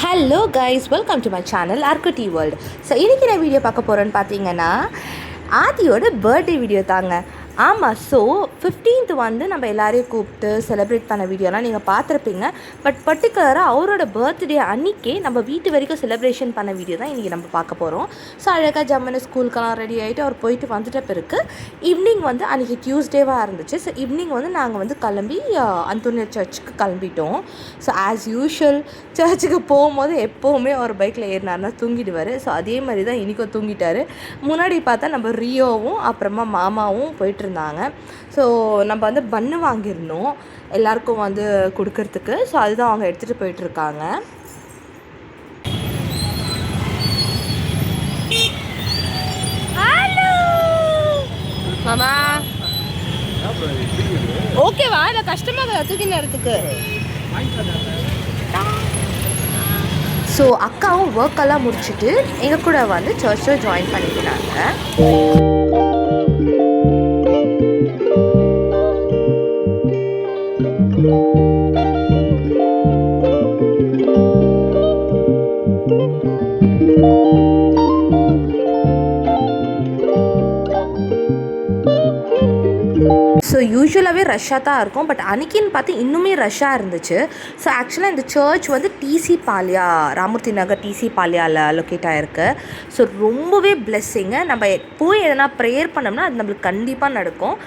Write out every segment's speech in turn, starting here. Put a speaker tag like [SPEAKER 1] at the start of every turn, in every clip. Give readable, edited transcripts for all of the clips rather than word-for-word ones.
[SPEAKER 1] Hello guys, welcome to my channel ஆர்கோடி world. So இன்றைக்கி நான் வீடியோ பார்க்க போகிறேன்னு பார்த்தீங்கன்னா ஆதியோட பர்த்டே வீடியோ தாங்க. ஆமாம், ஸோ 15th வந்து நம்ம எல்லாரையும் கூப்பிட்டு செலிப்ரேட் பண்ண வீடியோலாம் நீங்கள் பார்த்துருப்பீங்க. பட் பர்டிகுலராக அவரோட பர்த்டே அன்றைக்கே நம்ம வீட்டு வரைக்கும் செலிப்ரேஷன் பண்ண வீடியோ தான் இன்றைக்கி நம்ம பார்க்க போகிறோம். ஸோ அழகாக ஜம்முன்னு ஸ்கூலுக்கெல்லாம் ரெடி ஆகிட்டு அவர் போயிட்டு வந்துட்ட பிறகு ஈவினிங் வந்து அன்றைக்கி டியூஸ்டேவாக இருந்துச்சு. ஸோ ஈவினிங் வந்து நாங்கள் வந்து கிளம்பி அந்தோனியர் சர்ச்சுக்கு கிளம்பிட்டோம். ஸோ ஆஸ் யூஷுவல் சர்ச்சுக்கு போகும்போது எப்போவுமே அவர் பைக்கில் ஏறினார்னா தூங்கிடுவார். ஸோ அதே மாதிரி தான் இன்றைக்கும் தூங்கிட்டார். முன்னாடி பார்த்தா நம்ம ரியோவும் அப்புறமா மாமாவும் போயிட்டு இருந்தாங்க. ஸோ நம்ம வந்து பன்னு வாங்கியிருந்தோம் எல்லாருக்கும் வந்து கொடுக்கறதுக்கு. ஸோ அதுதான் அவங்க எடுத்துகிட்டு போயிட்டுருக்காங்க. மாமா ஓகேவா? இல்லை கஷ்டமாக தூக்கி நேரத்துக்கு. ஸோ அக்காவும் ஒர்க்கெல்லாம் முடிச்சுட்டு எங்கள் கூட வந்து சர்ச்சில் ஜாயின் பண்ணிக்கிறாங்க. ஸோ யூஸ்வலாகவே ரஷ்ஷாக தான் இருக்கும். பட் அன்றைக்கின்னு பார்த்து இன்னுமே ரஷ்ஷாக இருந்துச்சு. ஸோ ஆக்சுவலாக இந்த சர்ச் வந்து டிசி பாலியா, ராமூர்த்தி நகர் டிசி பாலியாவில் லொக்கேட் ஆகிருக்கு. ஸோ ரொம்பவே பிளெஸ்ஸிங்க. நம்ம போய் எதனா ப்ரேயர் பண்ணோம்னா அது நம்மளுக்கு கண்டிப்பாக நடக்கும்.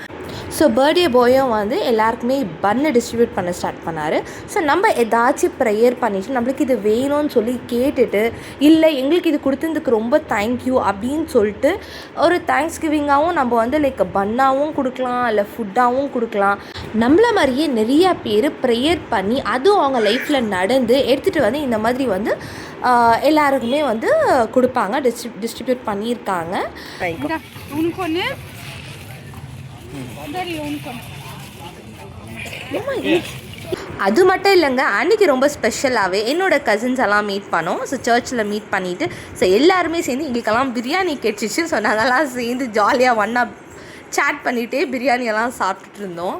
[SPEAKER 1] ஸோ பர்த்டே பாயும் வந்து எல்லாருக்குமே பன்னு டிஸ்ட்ரிபியூட் பண்ண ஸ்டார்ட் பண்ணார். ஸோ நம்ம ஏதாச்சும் ப்ரேயர் பண்ணிவிட்டு நம்மளுக்கு இது வேணும்னு சொல்லி கேட்டுட்டு, இல்லை எங்களுக்கு இது கொடுத்ததுக்கு ரொம்ப தேங்க்யூ அப்படின்னு சொல்லிட்டு ஒரு தேங்க்ஸ் கிவிங்காகவும் நம்ம வந்து லைக் பன்னாகவும் கொடுக்கலாம், இல்லை ஃபுட்டாகவும் கொடுக்கலாம். நம்மள மாதிரியே நிறையா பேர் ப்ரேயர் பண்ணி அதுவும் அவங்க லைஃப்பில் நடந்து எடுத்துகிட்டு வந்து இந்த மாதிரி வந்து எல்லாருக்குமே வந்து கொடுப்பாங்க, டிஸ்ட்ரிபியூட் பண்ணியிருக்காங்க. அது மட்டும் இல்லைங்க, அன்றைக்கி ரொம்ப ஸ்பெஷலாகவே என்னோடய கசின்ஸ் எல்லாம் மீட் பண்ணோம். ஸோ சர்ச்சில் மீட் பண்ணிவிட்டு ஸோ எல்லாருமே சேர்ந்து எங்களுக்கெல்லாம் பிரியாணி கேட்டுச்சு. ஸோ நாங்கள்லாம் சேர்ந்து ஜாலியாக ஒன்றா சேட் பண்ணிகிட்டே பிரியாணியெல்லாம் சாப்பிட்டுட்டு இருந்தோம்.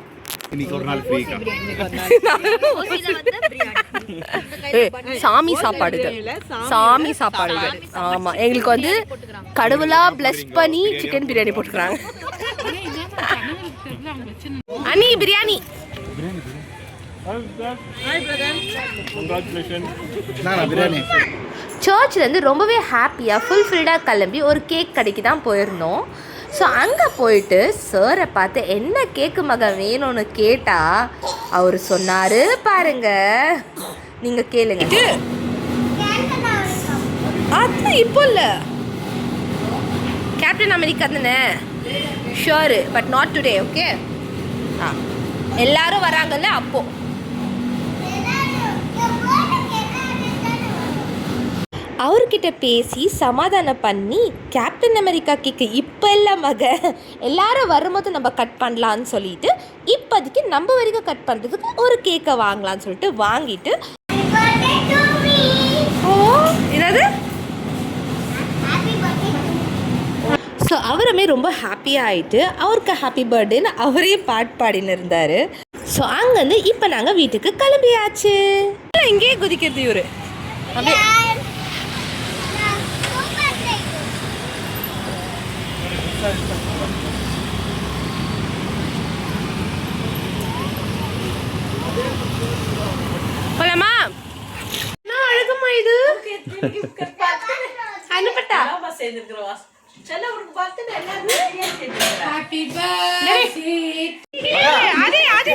[SPEAKER 1] சாமி சாப்பாடுகள், சாமி சாப்பாடுகள். ஆமாம், எங்களுக்கு வந்து கடவுளாக பிளஸ் பண்ணி சிக்கன் பிரியாணி போட்டுக்கிறாங்க. அண்ணி பிரியாணி. சர்ச்லேருந்து ரொம்பவே ஹாப்பியாக ஃபுல்ஃபில்டாக கிளம்பி ஒரு கேக் கடைக்கு தான் போயிருந்தோம். ஸோ அங்கே போயிட்டு சாரை பார்த்து என்ன கேக்கு மகன் வேணும்னு கேட்டால் அவர் சொன்னார் பாருங்க, நீங்கள் கேளுங்க. அது இப்போ இல்லை, கேப்டன் அமெரிக்கா தானே? Sure, but not today. Okay, எல்லாரும் வராங்கல்ல அப்போ. அவர்கிட்ட பேசி சமாதானம் பண்ணி கேப்டன் அமெரிக்கா கேக்கு இப்போ இல்லை மக, எல்லாரும் வரும்போது நம்ம கட் பண்ணலான்னு சொல்லிட்டு இப்போதைக்கு நம்ம வரைக்கும் கட் பண்ணுறதுக்கு ஒரு கேக்கை வாங்கலான்னு சொல்லிட்டு வாங்கிட்டு, ஓ என்னது, ஸோ அவருமே ரொம்ப ஹாப்பியாக ஆகிட்டு அவருக்கு ஹாப்பி பர்த்டேன்னு அவரே பாட்டு பாடின்னு இருந்தார். ஸோ அங்கேருந்து இப்போ நாங்கள் வீட்டுக்கு கிளம்பியாச்சு. இங்கேயே குதிக்கிறது இவரு அப்படியே. போலாமா? நான் அழகமா இது அனுப்பட்டா ஹாப்பி பர்த்டே. அதே அதே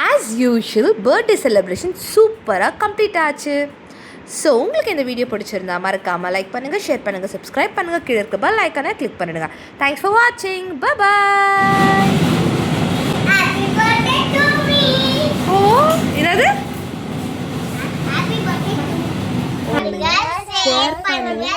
[SPEAKER 1] ஆஸ் யூஷுவல் பர்த்டே செலிப்ரேஷன் சூப்பராக கம்ப்ளீட் ஆச்சு. ஸோ உங்களுக்கு இந்த வீடியோ பிடிச்சிருந்தா மறக்காமல் லைக் பண்ணுங்கள், ஷேர் பண்ணுங்கள், சப்ஸ்கிரைப் பண்ணுங்கள், கீழே இருக்க பெல் ஐக்கானை கிளிக் பண்ணிடுங்க. தேங்க்ஸ் ஃபார் வாட்சிங். பாய். ஓ என்னது?
[SPEAKER 2] ஷேர் பண்ணுங்க.